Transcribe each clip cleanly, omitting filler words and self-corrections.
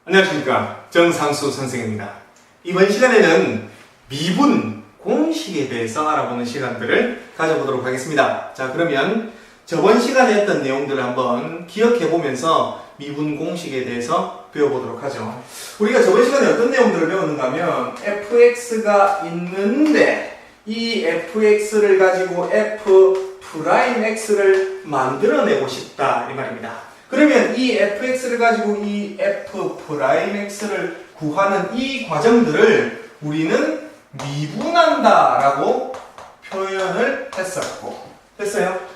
안녕하십니까, 정상수 선생입니다. 이번 시간에는 미분 공식에 대해서 알아보는 시간들을 가져보도록 하겠습니다. 자, 그러면 저번 시간에 했던 내용들을 한번 기억해 보면서 미분 공식에 대해서 배워보도록 하죠. 우리가 저번 시간에 어떤 내용들을 배웠는가 하면 fx가 있는데 이 fx를 가지고 f'x를 만들어내고 싶다 이 말입니다. 그러면 이 fx를 가지고 이 f'x를 구하는 이 과정들을 우리는 미분한다 라고 표현을 했어요.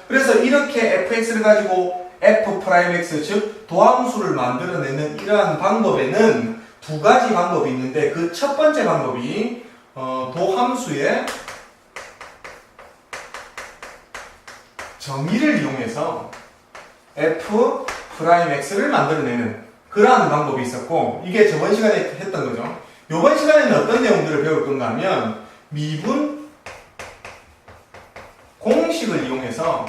그래서 이렇게 fx를 가지고 f'x, 즉 도함수를 만들어내는 이러한 방법에는 두 가지 방법이 있는데, 그 첫 번째 방법이 도함수의 정의를 이용해서 f'x를 만들어내는 그러한 방법이 있었고, 이게 저번 시간에 했던 거죠. 이번 시간에는 어떤 내용들을 배울 건가 하면 미분 공식을 이용해서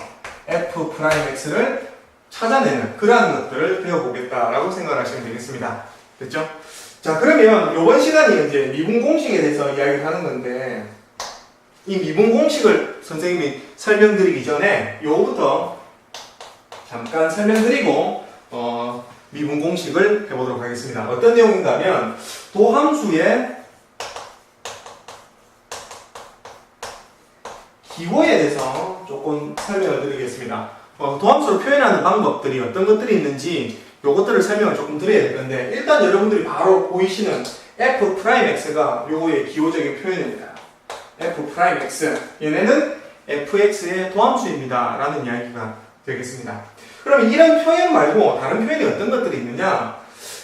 f'x를 찾아내는 그러한 것들을 배워보겠다라고 생각하시면 되겠습니다. 됐죠? 자, 그러면 이번 시간이 이제 미분 공식에 대해서 이야기를 하는 건데, 이 미분 공식을 선생님이 설명드리기 전에 요거부터 잠깐 설명드리고 미분 공식을 해보도록 하겠습니다. 어떤 내용인가 하면 도함수의 기호에 대해서 조금 설명을 드리겠습니다. 도함수를 표현하는 방법들이 어떤 것들이 있는지 요것들을 설명을 조금 드려야 될 건데, 일단 여러분들이 바로 보이시는 f'x가 요거의 기호적인 표현입니다. f'x, 얘네는 fx의 도함수입니다 라는 이야기가 되겠습니다. 그럼 이런 표현 말고 다른 표현이 어떤 것들이 있느냐,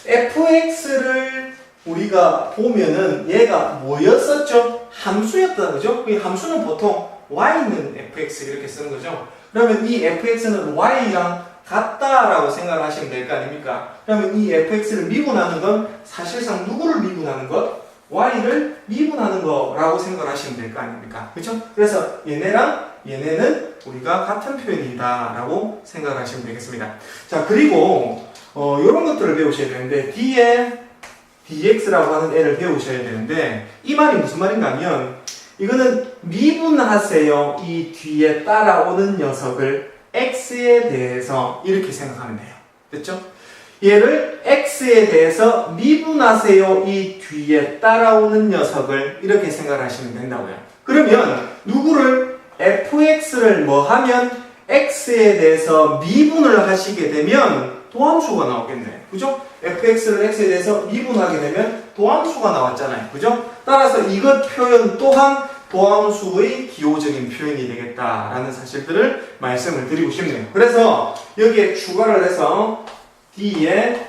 fx를 우리가 보면은 얘가 뭐였었죠? 함수였다, 그죠? 이 함수는 보통 y는 fx 이렇게 쓰는 거죠. 그러면 이 fx는 y랑 같다라고 생각을 하시면 될 거 아닙니까? 그러면 이 fx를 미분하는 건 사실상 누구를 미분하는 것? y를 미분하는 거라고 생각을 하시면 될 거 아닙니까? 그렇죠? 그래서 얘네랑 얘네는 우리가 같은 표현이다 라고 생각을 하시면 되겠습니다. 자, 그리고 이런 것들을 배우셔야 되는데, 뒤에 dx라고 하는 애를 배우셔야 되는데, 이 말이 무슨 말인가 하면 이거는 미분하세요, 이 뒤에 따라오는 녀석을 x에 대해서 이렇게 생각하면 돼요. 됐죠? 얘를 x에 대해서 미분하세요, 이 뒤에 따라오는 녀석을 이렇게 생각하시면 된다고요. 그러면 누구를 fx를 뭐 하면 x에 대해서 미분을 하시게 되면 도함수가 나오겠네. 그죠? fx를 x에 대해서 미분하게 되면 도함수가 나왔잖아요. 그죠? 따라서 이것 표현 또한 도함수의 기호적인 표현이 되겠다라는 사실들을 말씀을 드리고 싶네요. 그래서 여기에 추가를 해서 d에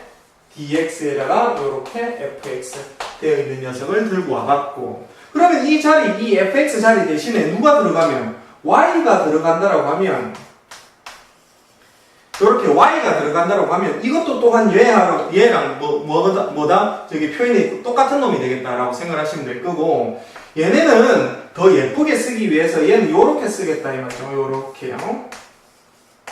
dx에다가 이렇게 fx 되어 있는 녀석을 들고 와봤고, 그러면 이 자리, 이 fx 자리 대신에 누가 들어가면 y가 들어간다라고 하면, 이렇게 y가 들어간다라고 하면 이것도 또한 얘랑 뭐다? 저기 표현이 똑같은 놈이 되겠다라고 생각하시면 될 거고, 얘네는 더 예쁘게 쓰기 위해서 얘는 요렇게 쓰겠다 이 말이죠. 요렇게요.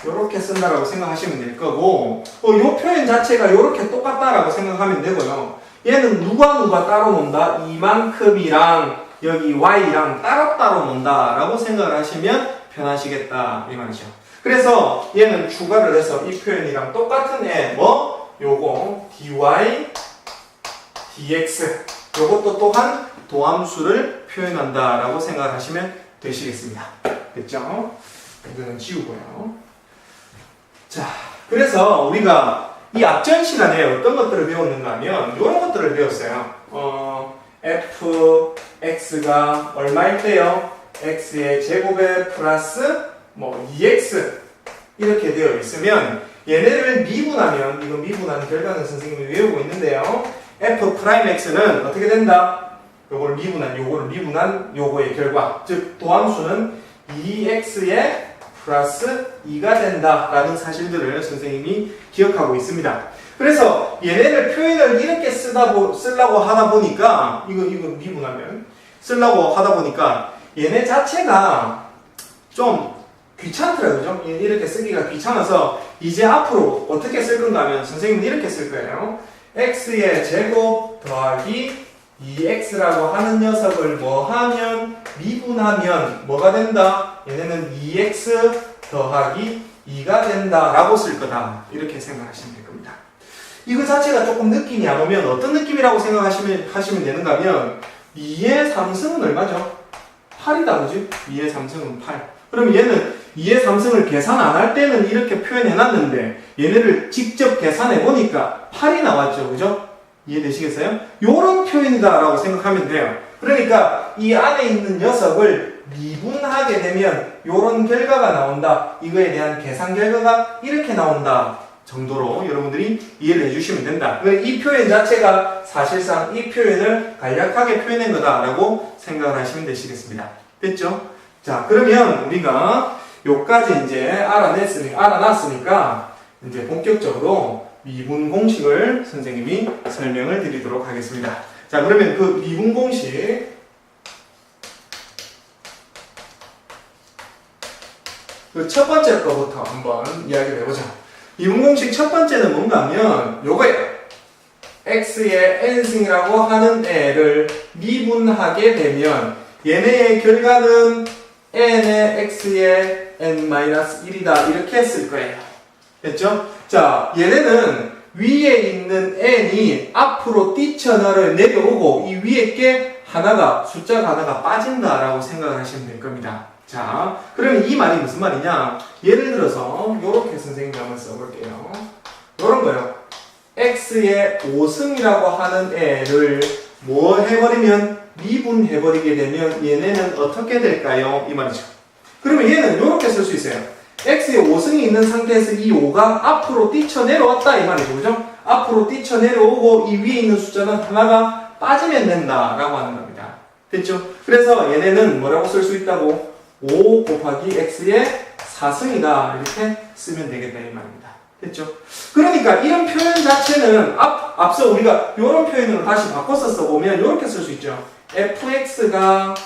요렇게 쓴다라고 생각하시면 될 거고, 요 표현 자체가 요렇게 똑같다라고 생각하면 되고요. 얘는 누가 따로 논다? 이만큼이랑 여기 y랑 따로 논다라고 생각을 하시면 편하시겠다 이 말이죠. 그래서 얘는 추가를 해서 이 표현이랑 똑같은 애, 요거 dy dx, 요것도 또한 도함수를 표현한다라고 생각을 하시면 되시겠습니다. 됐죠? 이거는 지우고요. 자, 그래서 우리가 이 앞전 시간에 어떤 것들을 배웠는가 하면 이런 것들을 배웠어요. fx가 얼마일 때요? x의 제곱에 플러스 2x 이렇게 되어 있으면 얘네를 미분하면, 이거 미분하는 결과는 선생님이 외우고 있는데요, f'x는 어떻게 된다? 요거를 미분한 요거의 결과, 즉 도함수는 2x의 플러스 2가 된다라는 사실들을 선생님이 기억하고 있습니다. 그래서 얘네를 표현을 이렇게 쓰려고 하다 보니까, 이거 미분하면 쓰려고 하다 보니까 얘네 자체가 좀 귀찮더라고요. 이렇게 쓰기가 귀찮아서 이제 앞으로 어떻게 쓸 건가 하면 선생님은 이렇게 쓸 거예요. x의 제곱 더하기 2x라고 하는 녀석을 뭐 하면 미분하면 뭐가 된다? 얘네는 2x 더하기 2가 된다 라고 쓸 거다. 이렇게 생각하시면 될 겁니다. 이거 자체가 조금 느낌이 안 오면 어떤 느낌이라고 생각하시면 되는가 하면 2의 3승은 얼마죠? 8이다, 그지? 2의 3승은 8. 그럼 얘는 2의 3승을 계산 안 할 때는 이렇게 표현해 놨는데 얘네를 직접 계산해 보니까 8이 나왔죠, 그죠? 이해되시겠어요? 요런 표현이다 라고 생각하면 돼요. 그러니까 이 안에 있는 녀석을 미분하게 되면 요런 결과가 나온다. 이거에 대한 계산 결과가 이렇게 나온다 정도로 여러분들이 이해를 해주시면 된다. 이 표현 자체가 사실상 이 표현을 간략하게 표현한 거다라고 생각을 하시면 되시겠습니다. 됐죠? 자, 그러면 우리가 요까지 이제 알아놨으니까 이제 본격적으로 미분 공식을 선생님이 설명을 드리도록 하겠습니다. 자, 그러면 그 미분 공식 그 첫 번째 거부터 한번 이야기를 해보자. 미분 공식 첫 번째는 뭔가 하면 요거예요. x의 n승이라고 하는 애를 미분하게 되면 얘네의 결과는 n의 x의 n-1이다 이렇게 쓸 거예요. 됐죠? 자, 얘네는 위에 있는 n이 앞으로 뛰쳐내려오고 이 위에 게 하나가 숫자가 하나가 빠진다라고 생각을 하시면 될 겁니다. 자, 그러면 이 말이 무슨 말이냐? 예를 들어서 요렇게 선생님이 한번 써볼게요. 요런 거요. x의 5승이라고 하는 애를 뭐 해버리면 미분해버리게 되면 얘네는 어떻게 될까요? 이 말이죠. 그러면 얘는 요렇게 쓸 수 있어요. x의 5승이 있는 상태에서 이 5가 앞으로 뛰쳐내려왔다 이 말이죠. 그죠? 앞으로 뛰쳐내려오고 이 위에 있는 숫자는 하나가 빠지면 된다라고 하는 겁니다. 됐죠? 그래서 얘네는 뭐라고 쓸 수 있다고? 5 곱하기 x의 4승이다 이렇게 쓰면 되겠다 이 말입니다. 됐죠? 그러니까 이런 표현 자체는 앞서 우리가 이런 표현으로 다시 바꿔서 써보면 이렇게 쓸 수 있죠. fx가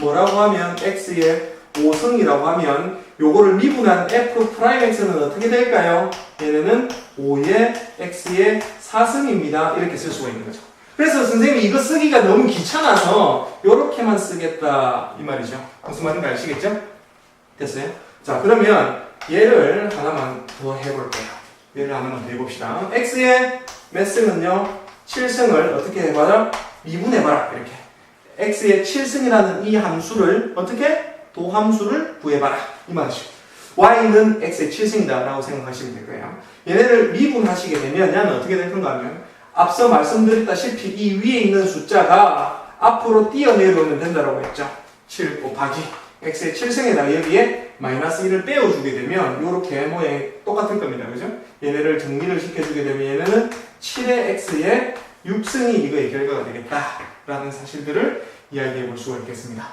뭐라고 하면 x의 5승이라고 하면 요거를 미분한 f'x는 어떻게 될까요? 얘네는 5의 x의 4승입니다. 이렇게 쓸 수가 있는 거죠. 그래서 선생님이 이거 쓰기가 너무 귀찮아서 요렇게만 쓰겠다 이 말이죠. 무슨 말인지 아시겠죠? 됐어요? 자, 그러면 얘를 하나만 더 해볼게요. 얘를 하나만 더 해봅시다. x의 몇 승은요? 7승을 어떻게 해봐라? 미분해봐라. 이렇게. x의 7승이라는 이 함수를 어떻게? 도함수를 구해봐라. 이 말이죠. y는 x의 7승이다 라고 생각하시면 될 거예요. 얘네를 미분하시게 되면 얘는 어떻게 될 건가 하면 앞서 말씀드렸다시피 이 위에 있는 숫자가 앞으로 뛰어내려오면 된다고 했죠. 7 곱하기 x의 7승에다가 여기에 마이너스 1을 빼어주게 되면 이렇게 모양이 똑같을 겁니다. 그죠? 얘네를 정리를 시켜주게 되면 얘네는 7의 x의 6승이 이거의 결과가 되겠다 라는 사실들을 이야기해 볼 수가 있겠습니다.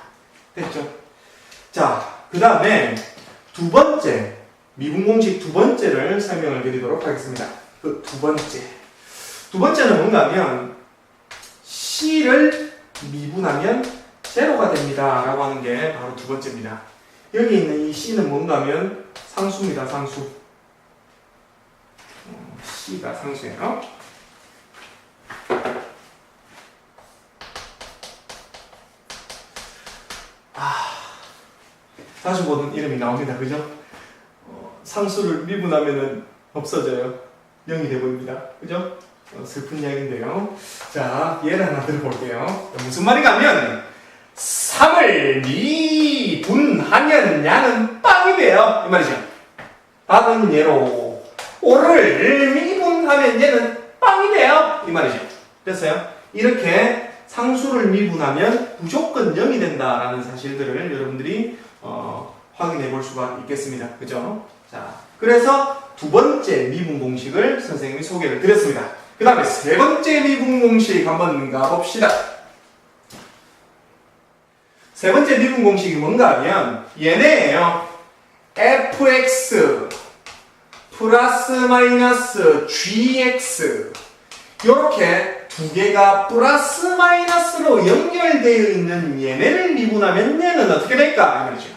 됐죠? 자, 그 다음에 두 번째 미분 공식 두 번째를 설명을 드리도록 하겠습니다. 그 두 번째는 뭔가 하면 c를 미분하면 제로가 됩니다 라고 하는 게 바로 두 번째입니다. 여기 있는 이 c는 뭔가 하면 상수입니다. 상수. c가 상수예요. 자주 보는 이름이 나옵니다. 그죠? 상수를 미분하면은 없어져요. 0이 되어버립니다. 그죠? 슬픈 이야기인데요. 자, 예를 하나 들어볼게요. 무슨 말인가 하면 3을 미분하면 야는 빵이 돼요. 이 말이죠. 다른 예로 5를 미분하면 얘는 빵이 돼요. 이 말이죠. 됐어요? 이렇게 상수를 미분하면 무조건 0이 된다라는 사실들을 여러분들이 확인해 볼 수가 있겠습니다. 그죠? 자, 그래서 두 번째 미분 공식을 선생님이 소개를 드렸습니다. 그 다음에 세 번째 미분 공식 한번 가봅시다. 세 번째 미분 공식이 뭔가 하면 얘네예요. fx 플러스 마이너스 gx 이렇게 두 개가 플러스 마이너스로 연결되어 있는 얘네를 미분하면 얘는 어떻게 될까? 말이죠.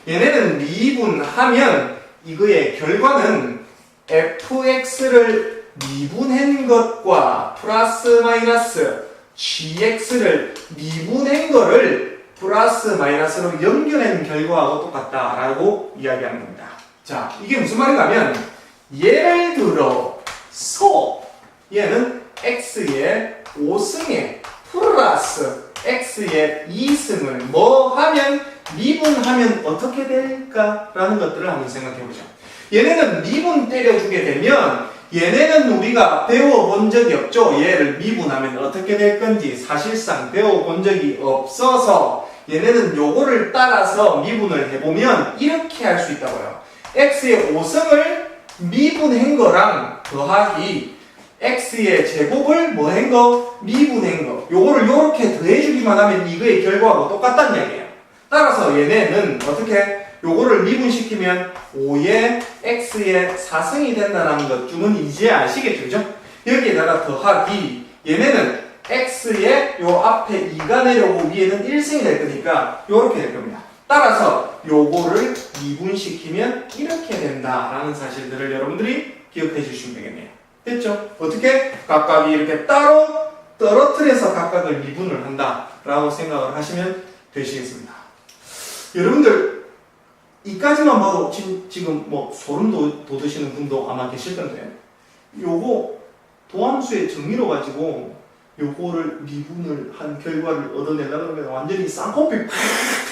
얘네는 미분하면 이거의 결과는 fx를 미분한 것과 플러스 마이너스 gx를 미분한 거를 플러스 마이너스로 연결한 결과하고 똑같다라고 이야기하는 겁니다. 자, 이게 무슨 말인가 하면 예를 들어서 얘는 x의 5승에 플러스 x의 2승을 뭐 하면 미분하면 어떻게 될까라는 것들을 한번 생각해보죠. 얘네는 미분 때려주게 되면 얘네는 우리가 배워본 적이 없죠. 얘를 미분하면 어떻게 될 건지 사실상 배워본 적이 없어서 얘네는 요거를 따라서 미분을 해보면 이렇게 할 수 있다고요. x의 5승을 미분한 거랑 더하기 x의 제곱을 뭐 한 거? 미분한 거. 요거를 요렇게 더해주기만 하면 이거의 결과하고 똑같다는 얘기예요. 따라서 얘네는 어떻게? 요거를 미분시키면 5의 x의 4승이 된다는 것 주문 이제 아시겠죠? 그죠? 여기에다가 더하기 얘네는 x의 요 앞에 2가 내려오고 위에는 1승이 될 거니까 요렇게 될 겁니다. 따라서 요거를 미분시키면 이렇게 된다라는 사실들을 여러분들이 기억해 주시면 되겠네요. 됐죠? 어떻게? 각각이 이렇게 따로 떨어뜨려서 각각을 미분을 한다라고 생각을 하시면 되시겠습니다. 여러분들 이까지만 봐도 지금 뭐 소름 돋으시는 분도 아마 계실 건데 요거 도함수의 정리로 가지고 요거를 미분을 한 결과를 얻어내려고 하면 완전히 쌍코피 팍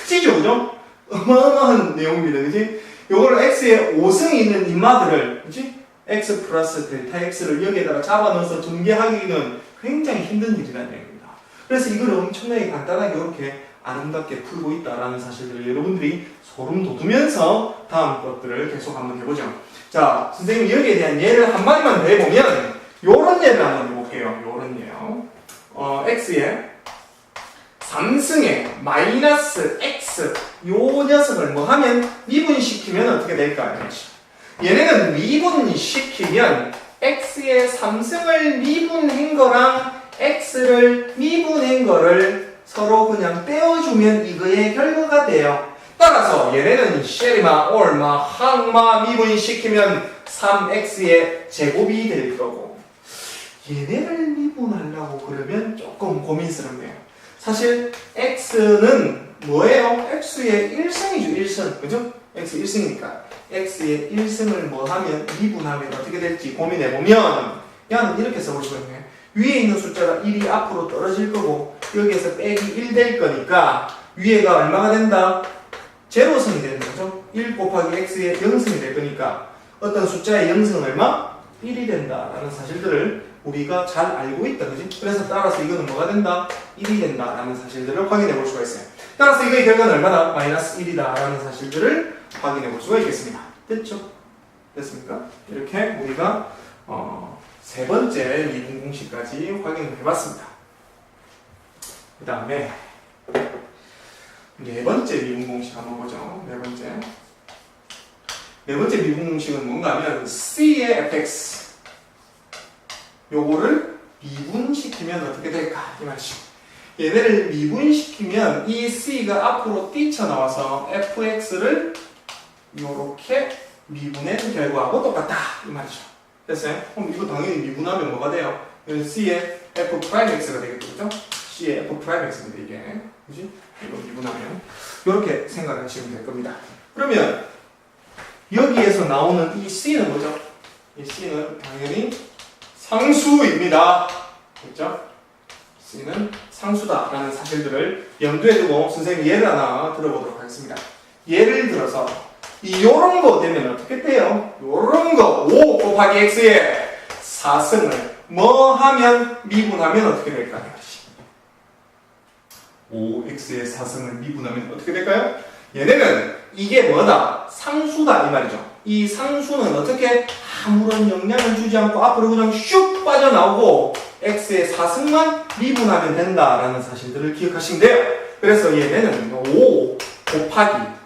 찌죠, 그죠? 어마어마한 내용입니다, 그지? 요거를 x에 5승이 있는 인마들을, 그지? x 플러스 델타 x를 여기에다가 잡아 넣어서 전개하기는 굉장히 힘든 일이라는 얘기입니다. 그래서 이걸 엄청나게 간단하게 이렇게 아름답게 풀고 있다라는 사실들을 여러분들이 소름 돋으면서 다음 것들을 계속 한번 해보죠. 자, 선생님 여기에 대한 예를 한 마디만 더 해보면 요런 예를 한번 해볼게요. 요런 예요. x의 3승에 마이너스 x 요 녀석을 뭐 하면 미분시키면 어떻게 될까요? 얘네는 미분시키면 x의 3승을 미분한 거랑 x를 미분한 거를 서로 그냥 떼어주면 이거의 결과가 돼요. 따라서 얘네는 쉐리마, 올마, 항마 미분시키면 3x의 제곱이 될 거고 얘네를 미분하려고 그러면 조금 고민스럽네요. 사실 x는 뭐예요? x의 1승이죠. 1승. 그죠? x 1승이니까 x의 1승을 뭐 하면 미분하면 어떻게 될지 고민해보면 야는 이렇게 써볼 수가 있네. 위에 있는 숫자가 1이 앞으로 떨어질 거고 여기에서 빼기 1 될 거니까 위에가 얼마가 된다? 제로승이 되는 거죠. 1 곱하기 x의 0승이 될 거니까 어떤 숫자의 0승은 얼마? 1이 된다라는 사실들을 우리가 잘 알고 있다. 그지? 그래서 따라서 이거는 뭐가 된다? 1이 된다라는 사실들을 확인해 볼 수가 있어요. 따라서 이거의 결과는 얼마나? 마이너스 1이다라는 사실들을 확인해 볼 수가 있겠습니다. 됐죠? 됐습니까? 이렇게 우리가 세 번째 미분 공식까지 확인을 해봤습니다. 그 다음에 네 번째 미분 공식 한번 보죠. 네 번째 미분 공식은 뭔가 하면 C의 fx 요거를 미분시키면 어떻게 될까? 이 말이죠. 얘네를 미분시키면 이 C가 앞으로 뛰쳐나와서 fx를 요렇게 미분한 결과하고 똑같다. 이 말이죠. 됐어요? 그럼 이거 당연히 미분하면 뭐가 돼요? C의 f'x가 되겠죠. 그죠? C의 f'x인데 이게. 그지? 이거 미분하면. 이렇게 생각을 하시면 될 겁니다. 그러면 여기에서 나오는 이 C는 뭐죠? 이 C는 당연히 상수입니다. 그렇죠? C는 상수다라는 사실들을 염두에 두고 선생님이 예를 하나 들어보도록 하겠습니다. 예를 들어서 요런 거 되면 어떻게 돼요? 요런 거 5 곱하기 x의 4승을 뭐 하면 미분하면 어떻게 될까요? 5x의 4승을 미분하면 어떻게 될까요? 얘네는 이게 뭐다? 상수다 이 말이죠. 이 상수는 어떻게 아무런 영향을 주지 않고 앞으로 그냥 슉 빠져나오고 x의 4승만 미분하면 된다라는 사실들을 기억하시면 돼요. 그래서 얘네는 5 곱하기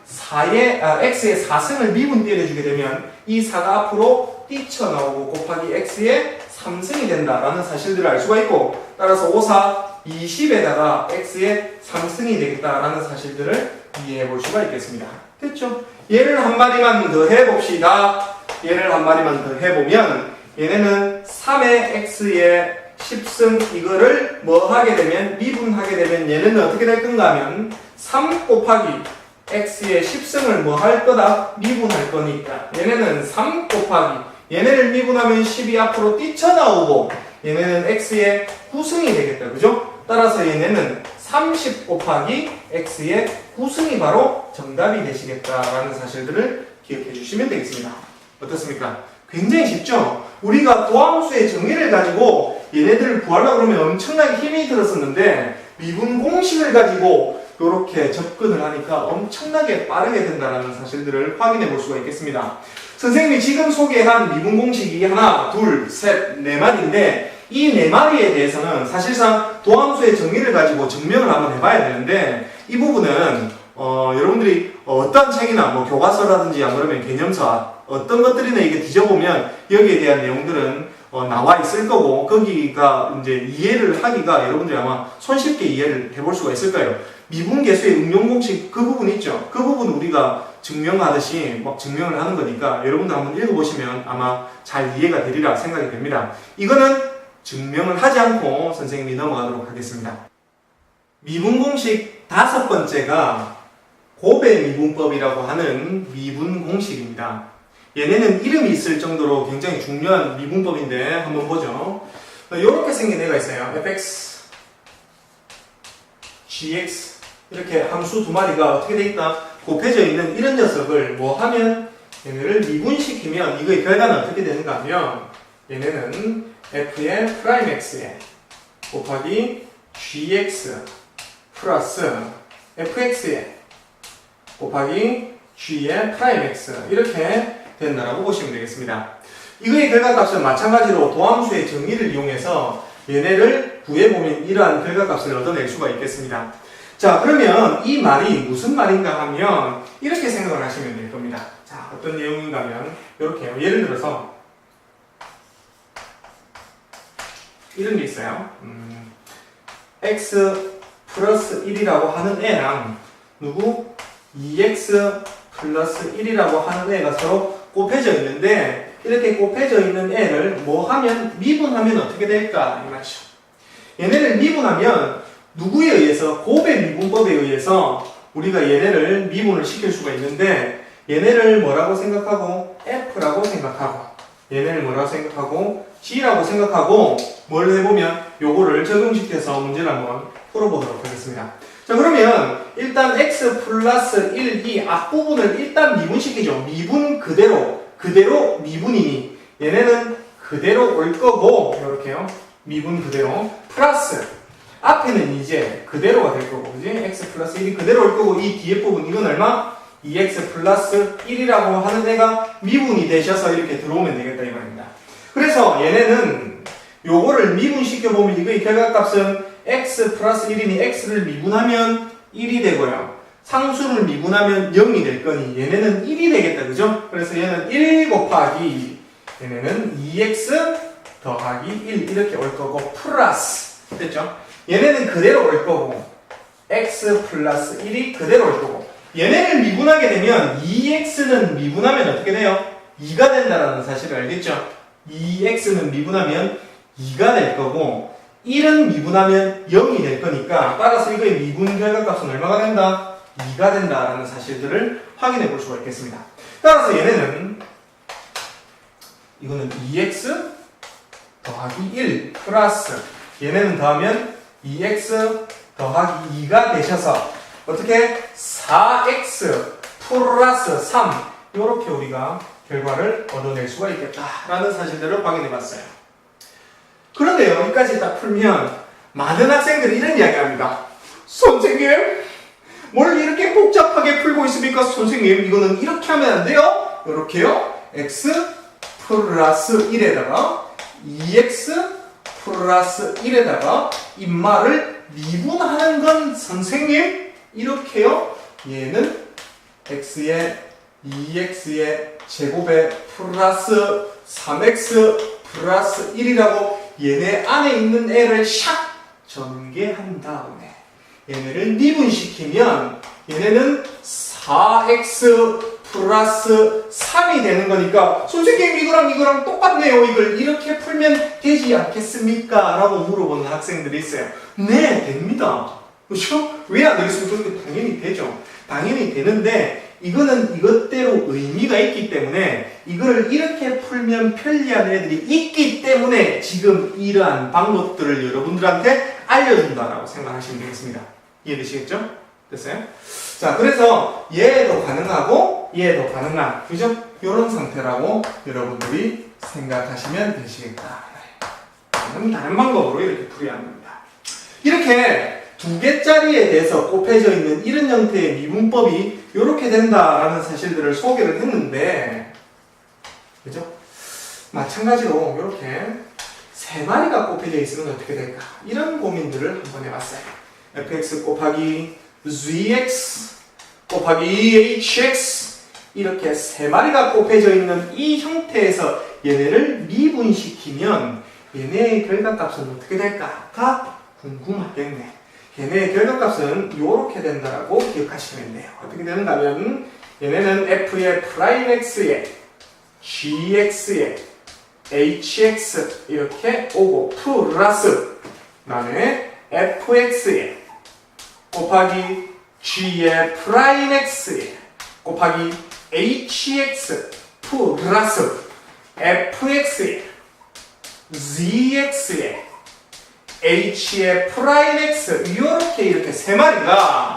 x의 4승을 미분 때려주게 되면 이 4가 앞으로 뛰쳐나오고 곱하기 x의 3승이 된다라는 사실들을 알 수가 있고 따라서 5, 4, 20에다가 x의 3승이 되겠다라는 사실들을 이해해 볼 수가 있겠습니다. 됐죠? 얘를 한 마디만 더 해봅시다. 얘를 한 마디만 더 해보면 얘네는 3의 x의 10승 이거를 뭐 하게 되면 미분하게 되면 얘네는 어떻게 될 건가 하면 3 곱하기 x의 10승을 뭐 할 거다? 미분할 거니까 얘네는 3 곱하기 얘네를 미분하면 10이 앞으로 뛰쳐나오고 얘네는 x의 9승이 되겠다. 그죠? 따라서 얘네는 30 곱하기 x의 9승이 바로 정답이 되시겠다라는 사실들을 기억해 주시면 되겠습니다. 어떻습니까? 굉장히 쉽죠? 우리가 도함수의 정의를 가지고 얘네들을 구하려고 그러면 엄청나게 힘이 들었었는데 미분 공식을 가지고 이렇게 접근을 하니까 엄청나게 빠르게 된다는 사실들을 확인해 볼 수가 있겠습니다. 선생님이 지금 소개한 미분 공식이 하나, 둘, 셋, 네 마리인데 이 네 마리에 대해서는 사실상 도함수의 정의를 가지고 증명을 한번 해봐야 되는데 이 부분은 여러분들이 어떤 책이나 뭐 교과서라든지 안 그러면 개념서 어떤 것들이나 이게 뒤져보면 여기에 대한 내용들은 나와 있을 거고 거기가 이제 이해를 하기가 여러분들이 아마 손쉽게 이해를 해볼 수가 있을 거예요. 미분계수의 응용 공식 그 부분 있죠. 그 부분 우리가 증명하듯이 막 증명을 하는 거니까 여러분들 한번 읽어보시면 아마 잘 이해가 되리라 생각이 됩니다. 이거는 증명을 하지 않고 선생님이 넘어가도록 하겠습니다. 미분 공식 5번째가 고배 미분법이라고 하는 미분 공식입니다. 얘네는 이름이 있을 정도로 굉장히 중요한 미분법인데 한번 보죠. 이렇게 생긴 애가 있어요. fx, gx 이렇게 함수 두 마리가 어떻게 돼 있다? 곱해져 있는 이런 녀석을 뭐 하면 얘네를 미분시키면 이거의 결과는 어떻게 되는가 하면 얘네는 f의 프라임 x에 곱하기 gx 플러스 fx에 곱하기 g의 프라임 x 이렇게 된다라고 보시면 되겠습니다. 이거의 결과값은 마찬가지로 도함수의 정의를 이용해서 얘네를 구해보면 이러한 결과값을 얻어낼 수가 있겠습니다. 자, 그러면 이 말이 무슨 말인가 하면 이렇게 생각을 하시면 될 겁니다. 자, 어떤 내용인가 하면 이렇게요. 예를 들어서 이런 게 있어요. x 플러스 1이라고 하는 애랑 누구? 2x 플러스 1이라고 하는 애가 서로 곱해져 있는데 이렇게 곱해져 있는 애를 뭐 하면 미분하면 어떻게 될까? 이 말이죠. 얘네를 미분하면 누구에 의해서 고배 미분법에 의해서 우리가 얘네를 미분을 시킬 수가 있는데 얘네를 뭐라고 생각하고 f라고 생각하고 얘네를 뭐라고 생각하고 g라고 생각하고 뭘 해보면 요거를 적용시켜서 문제를 한번 풀어보도록 하겠습니다. 자, 그러면 일단 x 플러스 1, 이 앞부분을 일단 미분시키죠. 미분 그대로 미분이니 얘네는 그대로 올 거고 이렇게요. 미분 그대로 플러스 앞에는 이제 그대로가 될 거고 그지? x 플러스 1이 그대로 올 거고 이 뒤에 부분 이건 얼마? 2x 플러스 1이라고 하는 애가 미분이 되셔서 이렇게 들어오면 되겠다 이 말입니다. 그래서 얘네는 요거를 미분시켜보면 이거의 결과값은 x 플러스 1이니 x를 미분하면 1이 되고요. 상수를 미분하면 0이 될 거니 얘네는 1이 되겠다. 그죠? 그래서 얘는 1 곱하기 얘네는 2x 더하기 1 이렇게 올 거고 플러스 됐죠? 얘네는 그대로 올 거고 x 플러스 1이 그대로 올 거고 얘네를 미분하게 되면 2x는 미분하면 어떻게 돼요? 2가 된다는 사실을 알겠죠? 2x는 미분하면 2가 될 거고 1은 미분하면 0이 될 거니까 따라서 이거의 미분 결과값은 얼마가 된다? 2가 된다라는 사실들을 확인해 볼 수가 있겠습니다. 따라서 얘네는 이거는 2x 더하기 1 플러스 얘네는 더하면 2x 더하기 2가 되셔서 어떻게 4x 플러스 3 이렇게 우리가 결과를 얻어낼 수가 있겠다라는 사실들을 확인해 봤어요. 그런데 여기까지 딱 풀면 많은 학생들이 이런 이야기 합니다. 선생님, 뭘 이렇게 복잡하게 풀고 있습니까? 선생님, 이거는 이렇게 하면 안 돼요? 이렇게요. x 플러스 1에다가 2x 플러스 1에다가 이 말을 미분하는 건 선생님 이렇게요. 얘는 x의 2x의 제곱에 플러스 3x 플러스 1이라고 얘네 안에 있는 애를 샥 전개한 다음에 얘네를 미분시키면 얘네는 4x 플러스 3이 되는 거니까 선생님 이거랑 똑같네요. 이걸 이렇게 풀면 되지 않겠습니까? 라고 물어보는 학생들이 있어요. 네, 됩니다. 그렇죠? 왜 안 되겠습니까? 당연히 되죠. 당연히 되는데 이거는 이것대로 의미가 있기 때문에 이거를 이렇게 풀면 편리한 애들이 있기 때문에 지금 이러한 방법들을 여러분들한테 알려준다라고 생각하시면 되겠습니다. 이해되시겠죠? 됐어요? 자, 그래서 얘도 가능하고 얘도 가능한, 그죠? 이런 상태라고 여러분들이 생각하시면 되시겠다. 다른 방법으로 이렇게 풀어야 합니다. 이렇게 두 개짜리에 대해서 곱해져 있는 이런 형태의 미분법이 이렇게 된다라는 사실들을 소개를 했는데, 그죠? 마찬가지로 이렇게 세 마리가 곱해져 있으면 어떻게 될까? 이런 고민들을 한번 해봤어요. fx 곱하기 gx 곱하기 hx 이렇게 세 마리가 곱해져 있는 이 형태에서 얘네를 미분시키면 얘네의 결과값은 어떻게 될까가 궁금하겠네. 얘네의 결과값은 이렇게 된다라고 기억하시면 돼요. 어떻게 되는가 하면 얘네는 f의 프라임 x에 gx에 hx 이렇게 오고 플러스 그 다음에 fx에 곱하기 g의 프라임 x에 곱하기 hx 플러스 fx에 zx에 h의 프라임 x 이렇게 세 마리가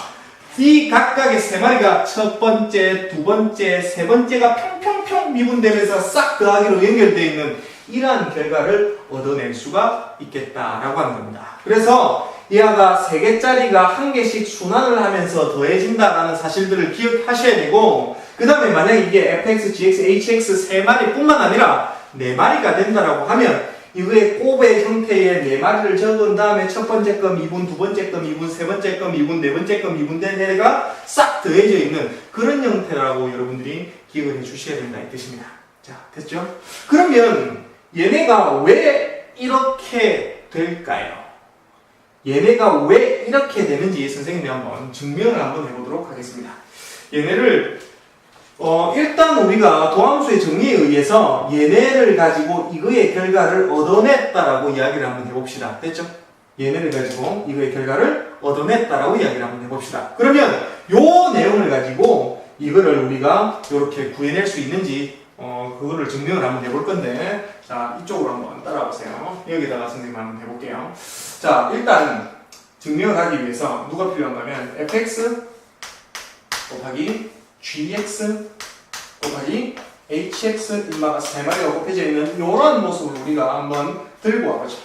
이 각각의 세 마리가 첫 번째, 두 번째, 세 번째가 평평평 미분되면서 싹 더하기로 연결되어 있는 이러한 결과를 얻어낼 수가 있겠다라고 하는 겁니다. 그래서 얘가 세 개짜리가 한 개씩 순환을 하면서 더해진다라는 사실들을 기억하셔야 되고, 그 다음에 만약에 이게 fx, gx, hx 세 마리뿐만 아니라 네 마리가 된다라고 하면 이거의 곱의 형태의 네 마리를 적은 다음에 첫 번째 거 미분, 두 번째 거 미분, 세 번째 거 미분, 네 번째 거 미분된 애가 싹 더해져 있는 그런 형태라고 여러분들이 기억을 해 주셔야 된다 이 뜻입니다. 자, 됐죠? 그러면 얘네가 왜 이렇게 될까요? 얘네가 왜 이렇게 되는지 선생님이 한번 증명을 한번 해보도록 하겠습니다. 얘네를 일단 우리가 도함수의 정리에 의해서 얘네를 가지고 이거의 결과를 얻어냈다라고 이야기를 한번 해봅시다. 됐죠? 얘네를 가지고 이거의 결과를 얻어냈다라고 이야기를 한번 해봅시다. 그러면 요 내용을 가지고 이거를 우리가 이렇게 구해낼 수 있는지 그거를 증명을 한번 해볼 건데, 자, 이쪽으로 한번 따라오세요. 여기다가 선생님 한번 해볼게요. 자, 일단 증명을 하기 위해서 누가 필요한가 하면 fx 곱하기 gx 곱하기 hx 인마가 세 마리가 곱해져 있는 이런 모습을 우리가 한번 들고 와보죠.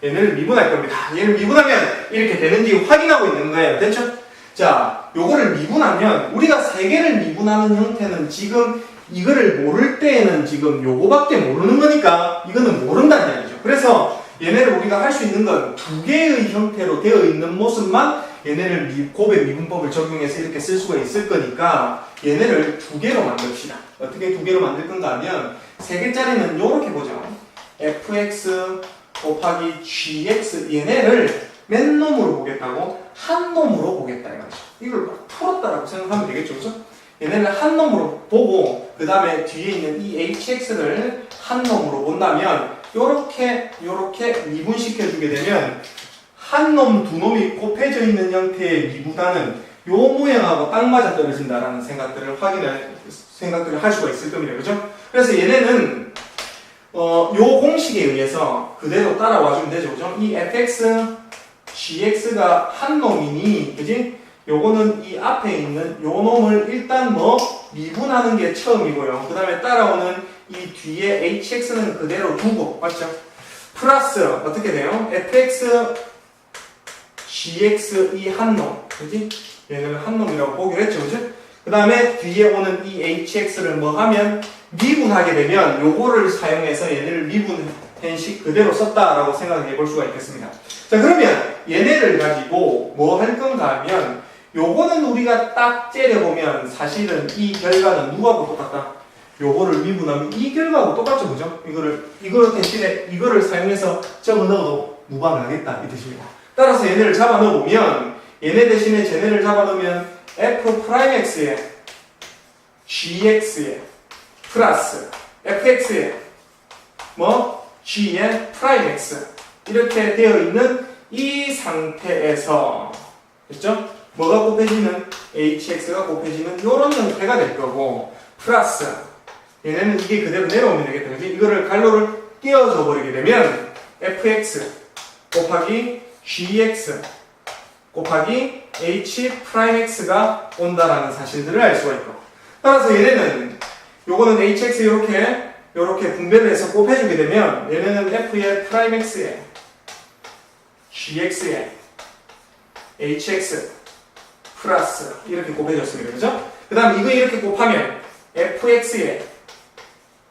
얘네를 미분할 겁니다. 얘를 미분하면 이렇게 되는지 확인하고 있는 거예요. 됐죠? 자, 요거를 미분하면 우리가 세 개를 미분하는 형태는 지금 이거를 모를 때에는 지금 요거밖에 모르는 거니까 이거는 모른다는 이야기죠. 그래서 얘네를 우리가 할 수 있는 건 두 개의 형태로 되어 있는 모습만 얘네를 곱의 미분법을 적용해서 이렇게 쓸 수가 있을 거니까 얘네를 두 개로 만듭시다. 어떻게 두 개로 만들 건가 하면 세 개짜리는 요렇게 보죠. fx 곱하기 gx 얘네를 맨 놈으로 보겠다고 한 놈으로 보겠다 이거죠. 이걸 막 풀었다라고 생각하면 되겠죠. 그죠? 얘네를 한 놈으로 보고 그 다음에 뒤에 있는 이 hx를 한 놈으로 본다면 요렇게 미분시켜 주게 되면 한 놈, 두 놈이 곱해져 있는 형태의 미분하는 요 모양하고 딱 맞아 떨어진다라는 생각들을 할 수가 있을 겁니다. 그죠? 그래서 얘네는 요 공식에 의해서 그대로 따라와 주면 되죠. 그죠? 이 fx, gx가 한 놈이니, 그지? 요거는 이 앞에 있는 요 놈을 일단 미분하는 게 처음이고요. 그 다음에 따라오는 이 뒤에 hx는 그대로 두고, 맞죠? 플러스 어떻게 돼요? fx, gx 이 한 놈, 그지? 얘는 한 놈이라고 보기로 했죠, 그지? 그 다음에 뒤에 오는 이 hx를 하면 미분하게 되면 요거를 사용해서 얘네를 미분한식 그대로 썼다라고 생각해 볼 수가 있겠습니다. 자, 그러면 얘네를 가지고 뭐 할 건가 하면 요거는 우리가 딱 째려보면 사실은 이 결과는 누구하고 똑같다? 요거를 미분하면 이 결과하고 똑같죠, 그죠? 이거 대신에 이거를 사용해서 적어 넣어도 무방하겠다 이 뜻입니다. 따라서 얘네를 잡아 넣어보면 얘네 대신에 쟤네를 잡아 넣으면 f'x에 gx에 플러스 fx에 뭐 g의 프라임 x 이렇게 되어 있는 이 상태에서 됐죠? 뭐가 곱해지는 hx가 곱해지는 이런 형태가 될 거고 플러스 얘네는 이게 그대로 내려오면 되겠다. 그지? 이거를 갈로를 띄워줘 버리게 되면 fx 곱하기 gx 곱하기 h 프라임 x가 온다라는 사실들을 알 수가 있고 따라서 얘네는 요거는 hx 요렇게 분배를 해서 곱해주게 되면 얘네는 f의 프라임 x에 gx에 hx 플러스 이렇게 곱해졌습니다. 그죠? 그 다음 이거 이렇게 곱하면 fx에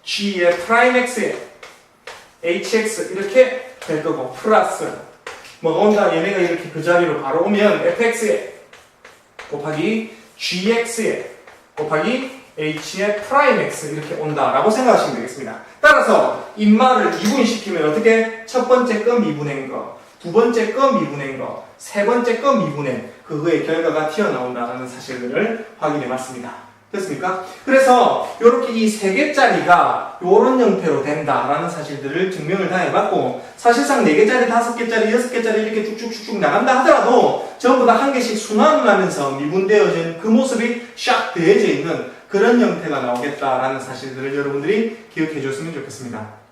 g의 프라임 x에 hx 이렇게 될 거고 플러스 뭐가 온다 얘네가 이렇게 그 자리로 바로 오면 fx에 곱하기 gx에 곱하기 h의 프라임 x 이렇게 온다라고 생각하시면 되겠습니다. 따라서 인마를 미분시키면 어떻게 첫 번째 거 미분한 거, 두 번째 거 미분한 거, 세 번째 거 미분한 그거의 결과가 튀어나온다는 사실들을 확인해 봤습니다. 됐습니까? 그래서 이렇게 이 세 개짜리가 이런 형태로 된다라는 사실들을 증명을 다 해봤고 사실상 4개짜리, 5개짜리, 6개짜리 이렇게 쭉쭉쭉쭉 나간다 하더라도 전부 다 한 개씩 순환을 하면서 미분되어진 그 모습이 샥 더해져 있는 그런 형태가 나오겠다라는 사실들을 여러분들이 기억해 줬으면 좋겠습니다.